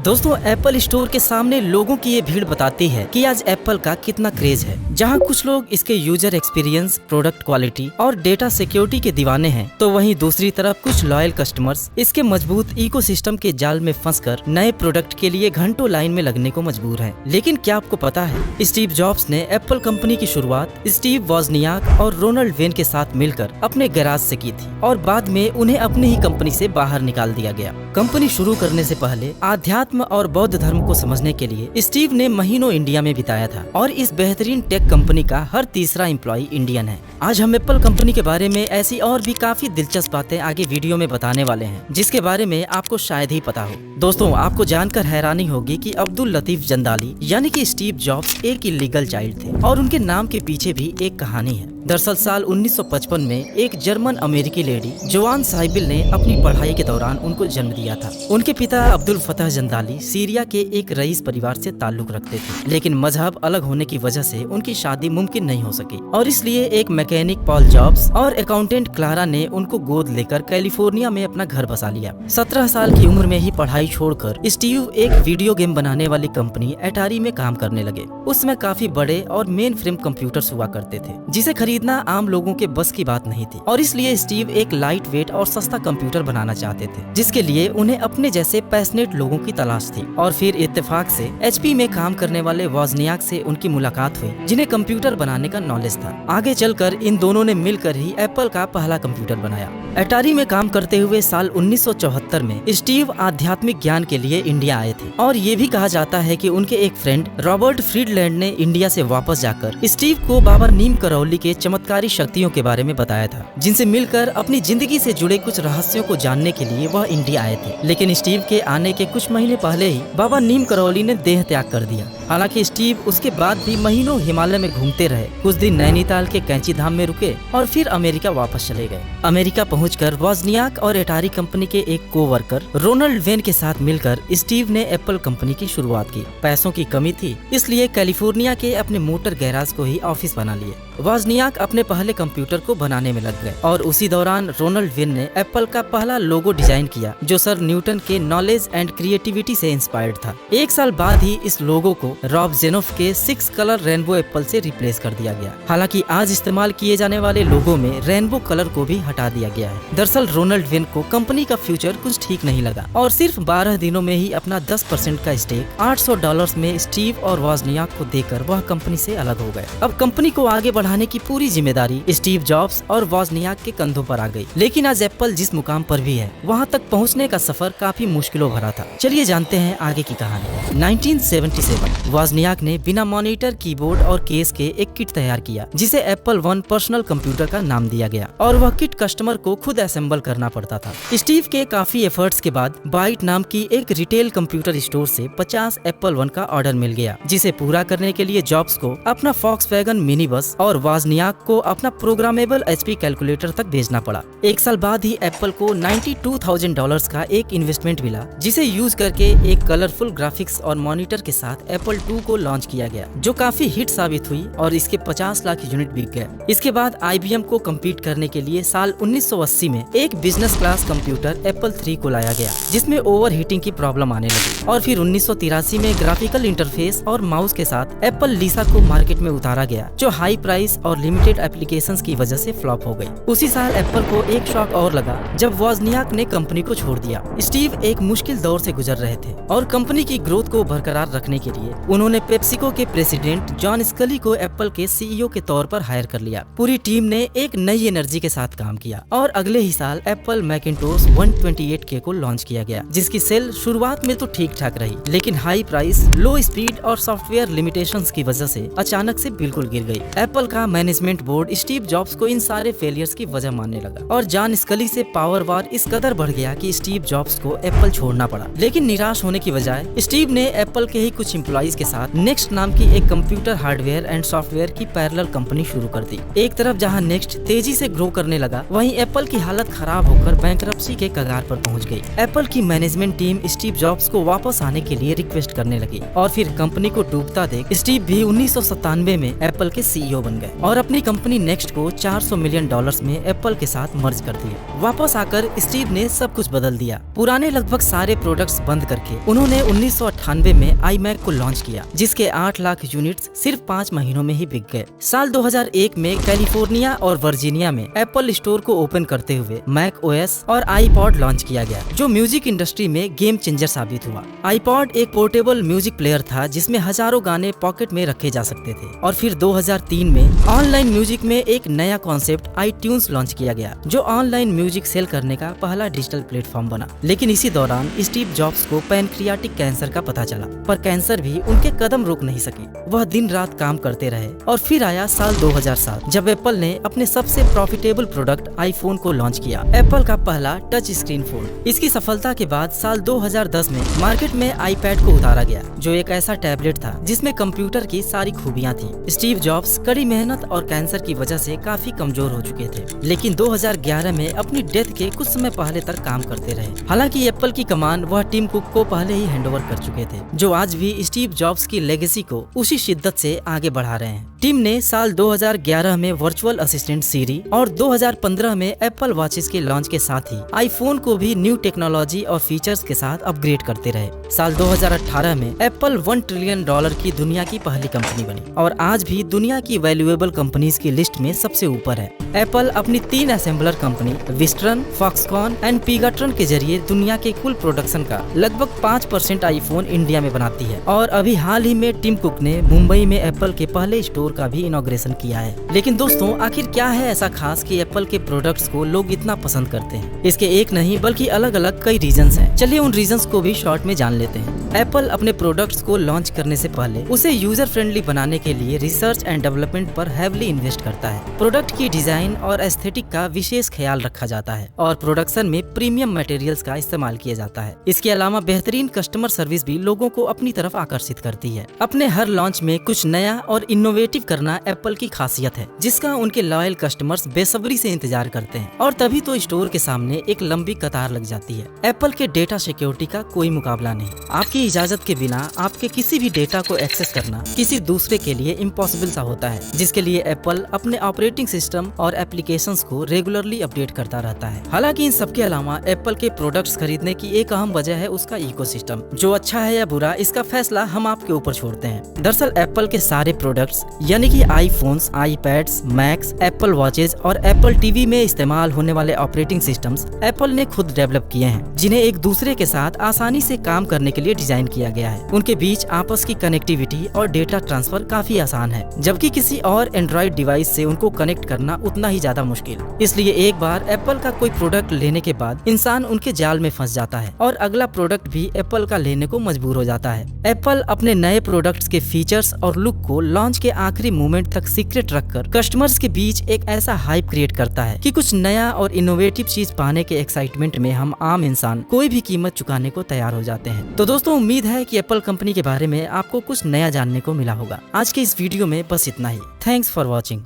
दोस्तों Apple store के सामने लोगों की ये भीड़ बताती है कि आज एप्पल का कितना क्रेज है। जहां कुछ लोग इसके यूजर एक्सपीरियंस, प्रोडक्ट क्वालिटी और डेटा सिक्योरिटी के दीवाने हैं, तो वहीं दूसरी तरफ कुछ लॉयल कस्टमर्स इसके मजबूत इकोसिस्टम के जाल में फंसकर नए प्रोडक्ट के लिए घंटों लाइन में लगने को मजबूर हैं। लेकिन क्या आपको पता है, स्टीव जॉब्स ने एप्पल कंपनी की शुरुआत स्टीव वॉजनियाक और रोनाल्ड वेन के साथ मिलकर अपने गैराज से की थी और बाद में उन्हें अपनी ही कंपनी से बाहर निकाल दिया गया। कंपनी शुरू करने से पहले आध्यात्म और बौद्ध धर्म को समझने के लिए स्टीव ने महीनों इंडिया में बिताया था और इस बेहतरीन टेक कंपनी का हर तीसरा एम्प्लॉय इंडियन है। आज हम एप्पल कंपनी के बारे में ऐसी और भी काफी दिलचस्प बातें आगे वीडियो में बताने वाले हैं, जिसके बारे में आपको शायद ही पता हो। दोस्तों आपको जानकर हैरानी होगी कि अब्दुल लतीफ जंदाली यानी कि स्टीव जॉब्स एक इलीगल चाइल्ड थे और उनके नाम के पीछे भी एक कहानी है। दरअसल साल 1955 में एक जर्मन अमेरिकी लेडी जोआन साइबिल ने अपनी पढ़ाई के दौरान उनको जन्म दिया था। उनके पिता अब्दुल फतह जंदाली सीरिया के एक रईस परिवार से ताल्लुक रखते थे, लेकिन मजहब अलग होने की वजह से उनकी शादी मुमकिन नहीं हो सकी और इसलिए एक मैकेनिक पॉल जॉब्स और अकाउंटेंट क्लारा ने उनको गोद लेकर कैलिफोर्निया में अपना घर बसा लिया। 17 साल की उम्र में ही पढ़ाई छोड़कर स्टीव एक वीडियो गेम बनाने वाली कंपनी एटारी में काम करने लगे। उसमें काफी बड़े और मेन फ्रेम कंप्यूटर्स हुआ करते थे, जिसे खरीदना आम लोगों के बस की बात नहीं थी और इसलिए स्टीव एक लाइट वेट और सस्ता कंप्यूटर बनाना चाहते थे, जिसके लिए उन्हें अपने जैसे पैशनेट लोगों की तलाश थी। और फिर इत्तेफाक से एचपी में काम करने वाले वॉजनियाक से उनकी मुलाकात हुई, जिन्हें कंप्यूटर बनाने का नॉलेज था। आगे चलकर इन दोनों ने मिलकर ही एप्पल का पहला कंप्यूटर बनाया। एटारी में काम करते हुए साल 1974 में स्टीव आध्यात्मिक ज्ञान के लिए इंडिया आए थे और ये भी कहा जाता है कि उनके एक फ्रेंड रॉबर्ट फ्रीडलैंड ने इंडिया से वापस जाकर स्टीव को बाबा नीम करौली के चमत्कारी शक्तियों के बारे में बताया था, जिनसे मिलकर अपनी जिंदगी से जुड़े कुछ रहस्यों को जानने के लिए वह इंडिया आए थे। लेकिन स्टीव के आने के कुछ महीने पहले ही बाबा नीम करौली ने देह त्याग कर दिया। हालांकि स्टीव उसके बाद भी महीनों हिमालय में घूमते रहे, कुछ दिन नैनीताल के कैंची धाम में रुके और फिर अमेरिका वापस चले गए। अमेरिका पहुंचकर वॉजनियाक और एटारी कंपनी के एक कोवर्कर रोनाल्ड वेन के साथ मिलकर स्टीव ने एप्पल कंपनी की शुरुआत की। पैसों की कमी थी, इसलिए कैलिफोर्निया के अपने मोटर गैराज को ही ऑफिस बना लिए। वॉजनियाक अपने पहले कंप्यूटर को बनाने में लग गए और उसी दौरान रोनाल्ड वेन ने एप्पल का पहला लोगो डिजाइन किया, जो सर न्यूटन के नॉलेज एंड क्रिएटिविटी से इंस्पायर्ड था। एक साल बाद ही इस लोगो को रॉब जेनोफ के 6 कलर रेनबो एप्पल से रिप्लेस कर दिया गया। हालांकि आज इस्तेमाल किए जाने वाले लोगो में रेनबो कलर को भी हटा दिया गया है। दरअसल रोनाल्ड वेन को कंपनी का फ्यूचर कुछ ठीक नहीं लगा और सिर्फ 12 दिनों में ही अपना 10% का स्टेक $800 में स्टीव और वॉजनियाक को देकर वह कंपनी से अलग हो गए। अब कंपनी को आगे बढ़ाने की पूरी जिम्मेदारी स्टीव जॉब्स और वॉजनियाक के कंधों पर आ गई। लेकिन आज एप्पल जिस मुकाम पर भी है, वहाँ तक पहुँचने का सफर काफी मुश्किलों भरा था। चलिए जानते हैं आगे की कहानी। 1977 वॉजनियाक ने बिना मॉनिटर, कीबोर्ड और केस के एक किट तैयार किया, जिसे एप्पल वन पर्सनल कंप्यूटर का नाम दिया गया और वह किट कस्टमर को खुद असेंबल करना पड़ता था। स्टीव के काफी एफर्ट्स के बाद बाइट नाम की एक रिटेल कंप्यूटर स्टोर से 50 एप्पल वन का ऑर्डर मिल गया, जिसे पूरा करने के लिए जॉब्स को अपना फॉक्सवैगन मिनी बस और वॉजनियाक को अपना प्रोग्रामेबल एचपी कैलकुलेटर तक भेजना पड़ा। एक साल बाद ही एप्पल को $92,000 का एक इन्वेस्टमेंट मिला, जिसे यूज करके एक कलरफुल ग्राफिक्स और मॉनिटर के साथ एप्पल 2 को लॉन्च किया गया, जो काफी हिट साबित हुई और इसके 50 लाख यूनिट बिक गए। इसके बाद IBM को कम्पीट करने के लिए साल 1980 में एक बिजनेस क्लास कंप्यूटर एप्पल 3 को लाया गया, जिसमें ओवर हीटिंग की प्रॉब्लम आने लगी और फिर 1983 में ग्राफिकल इंटरफेस और माउस के साथ एप्पल लीसा को मार्केट में उतारा गया, जो हाई प्राइस और लिमिटेड एप्लीकेशंस की वजह से फ्लॉप हो गई। उसी साल एप्पल को एक शॉक और लगा जब वॉजनियाक ने कंपनी को छोड़ दिया। स्टीव एक मुश्किल दौर से गुजर रहे थे और कंपनी की ग्रोथ को बरकरार रखने के लिए उन्होंने पेप्सिको के प्रेसिडेंट जॉन स्कली को एप्पल के CEO के तौर पर हायर कर लिया। पूरी टीम ने एक नई एनर्जी के साथ काम किया और अगले ही साल एप्पल मैकिंटोश 128K को लॉन्च किया गया, जिसकी सेल शुरुआत में तो ठीक ठाक रही, लेकिन हाई प्राइस, लो स्पीड और सॉफ्टवेयर लिमिटेशंस की वजह से अचानक से बिल्कुल गिर गई। एप्पल का मैनेजमेंट बोर्ड स्टीव जॉब्स को इन सारे फेलियर्स की वजह मानने लगा और जॉन स्कली से पावर वार इस कदर बढ़ गया कि स्टीव जॉब्स को एप्पल छोड़ना पड़ा। लेकिन निराश होने की बजाय स्टीव ने एप्पल के ही कुछ एम्प्लॉइज के साथ नेक्स्ट नाम की एक कंप्यूटर हार्डवेयर एंड सॉफ्टवेयर की पैरेलल कंपनी शुरू कर दी। एक तरफ जहां नेक्स्ट तेजी से ग्रो करने लगा, वहीं एप्पल की हालत खराब होकर बैंकरप्सी के कगार पर पहुंच गई। एप्पल की मैनेजमेंट टीम स्टीव जॉब्स को वापस आने के लिए रिक्वेस्ट करने लगी और फिर कंपनी को डूबता देख स्टीव भी 1997 में एप्पल के CEO बन गए। गए और अपनी कंपनी नेक्स्ट को $400 मिलियन में एप्पल के साथ मर्ज कर दिया। वापस आकर स्टीव ने सब कुछ बदल दिया। पुराने लगभग सारे प्रोडक्ट्स बंद करके उन्होंने 1998 में iMac को लॉन्च किया, जिसके 8 लाख यूनिट्स सिर्फ 5 महीनों में ही बिक गए। साल 2001 में कैलिफोर्निया और वर्जीनिया में एप्पल स्टोर को ओपन करते हुए मैक ओएस और आईपॉड लॉन्च किया गया, जो म्यूजिक इंडस्ट्री में गेम चेंजर साबित हुआ। आईपॉड एक पोर्टेबल म्यूजिक प्लेयर था जिसमें हजारों गाने पॉकेट में रखे जा सकते थे। और फिर 2003 में ऑनलाइन म्यूजिक में एक नया कॉन्सेप्ट iTunes लॉन्च किया गया, जो ऑनलाइन म्यूजिक सेल करने का पहला डिजिटल प्लेटफॉर्म बना। लेकिन इसी दौरान स्टीव जॉब्स को पैनक्रियाटिक कैंसर का पता चला, पर कैंसर भी उनके कदम रोक नहीं सके। वह दिन रात काम करते रहे और फिर आया साल 2007, जब एप्पल ने अपने सबसे प्रॉफिटेबल प्रोडक्ट आईफोन को लॉन्च किया, एप्पल का पहला टच स्क्रीन फोन। इसकी सफलता के बाद साल 2010 में मार्केट में आईपैड को उतारा गया, जो एक ऐसा टैबलेट था जिसमें कंप्यूटर की सारी खूबियां थी। स्टीव जॉब्स कड़ी मेहनत और कैंसर की वजह से काफी कमजोर हो चुके थे, लेकिन 2011 में अपनी डेथ के कुछ समय पहले तक काम करते रहे। हालांकि एप्पल की कमान वह टिम कुक को पहले ही हैंडओवर कर चुके थे, जो आज भी स्टीव जॉब्स की लेगेसी को उसी शिद्दत से आगे बढ़ा रहे हैं। टिम ने साल 2011 में वर्चुअल असिस्टेंट सीरी और 2015 में एप्पल वॉचेस के लॉन्च के साथ ही आईफोन को भी न्यू टेक्नोलॉजी और फीचर्स के साथ अपग्रेड करते रहे। साल 2018 में एप्पल $1 ट्रिलियन की दुनिया की पहली कंपनी बनी और आज भी दुनिया की वैल्यूएबल कंपनीज की लिस्ट में सबसे ऊपर है। एप्पल अपनी 3 असेंबलर कंपनी विस्ट्रन, फॉक्सकॉन एंड पीगाट्रन के जरिए दुनिया के कुल प्रोडक्शन का लगभग 5% आईफोन इंडिया में बनाती है। और अभी हाल ही में टिम कुक ने मुंबई में एप्पल के पहले स्टोर का भी इनॉग्रेशन किया है। लेकिन दोस्तों, आखिर क्या है ऐसा खास कि एप्पल के प्रोडक्ट्स को लोग इतना पसंद करते हैं? इसके एक नहीं बल्कि अलग अलग कई रीजंस हैं। चलिए उन रीजंस को भी शॉर्ट में जान लेते हैं। एप्पल अपने प्रोडक्ट्स को लॉन्च करने से पहले उसे यूजर फ्रेंडली बनाने के लिए रिसर्च एंड डेवलपमेंट पर हेवली इन्वेस्ट करता है। प्रोडक्ट की डिजाइन और एस्थेटिक का विशेष ख्याल रखा जाता है और प्रोडक्शन में प्रीमियम मटेरियल्स का इस्तेमाल किया जाता है। इसके अलावा बेहतरीन कस्टमर सर्विस भी लोगों को अपनी तरफ आकर्षित करती है। अपने हर लॉन्च में कुछ नया और इनोवेटिव करना एप्पल की खासियत है, जिसका उनके लॉयल कस्टमर्स बेसब्री से इंतजार करते हैं। और तभी तो स्टोर के सामने एक लंबी कतार लग जाती है। एप्पल के डेटा सिक्योरिटी का कोई मुकाबला नहीं। आपकी इजाजत के बिना आपके किसी भी डेटा को एक्सेस करना किसी दूसरे के लिए इम्पॉसिबल सा होता है, जिसके लिए एप्पल अपने ऑपरेटिंग सिस्टम और एप्लीकेशंस को रेगुलरली अपडेट करता रहता है। हालांकि इन सबके अलावा एप्पल के प्रोडक्ट्स खरीदने की एक अहम वजह है उसका इकोसिस्टम। जो अच्छा है या बुरा, इसका फैसला हम आपके ऊपर छोड़ते हैं। दरअसल एप्पल के सारे प्रोडक्ट्स यानी कि iPhones, iPads, max, Apple watches और एप्पल टीवी में इस्तेमाल होने वाले ऑपरेटिंग सिस्टम्स एप्पल ने खुद डेवलप किए हैं, जिन्हें एक दूसरे के साथ आसानी से काम करने के लिए डिजाइन किया गया है। उनके बीच आपस की कनेक्टिविटी और डेटा ट्रांसफर काफी आसान है, जबकि किसी और एंड्रॉइड डिवाइस से उनको कनेक्ट करना उतना ही ज्यादा मुश्किल। इसलिए एक बार एप्पल का कोई प्रोडक्ट लेने के बाद इंसान उनके जाल में फंस जाता है और अगला प्रोडक्ट भी एप्पल का लेने को मजबूर हो जाता है। एप्पल अपने नए प्रोडक्ट्स के फीचर्स और लुक को लॉन्च के आखिरी मोमेंट तक सीक्रेट रखकर कस्टमर्स के बीच एक ऐसा हाइप क्रिएट करता है कि कुछ नया और इनोवेटिव चीज पाने के एक्साइटमेंट में हम आम इंसान कोई भी कीमत चुकाने को तैयार हो जाते हैं। तो दोस्तों, उम्मीद है कि एप्पल कंपनी के बारे में आपको कुछ नया जानने को मिला होगा। आज के इस वीडियो में बस इतना ही। Thanks for watching.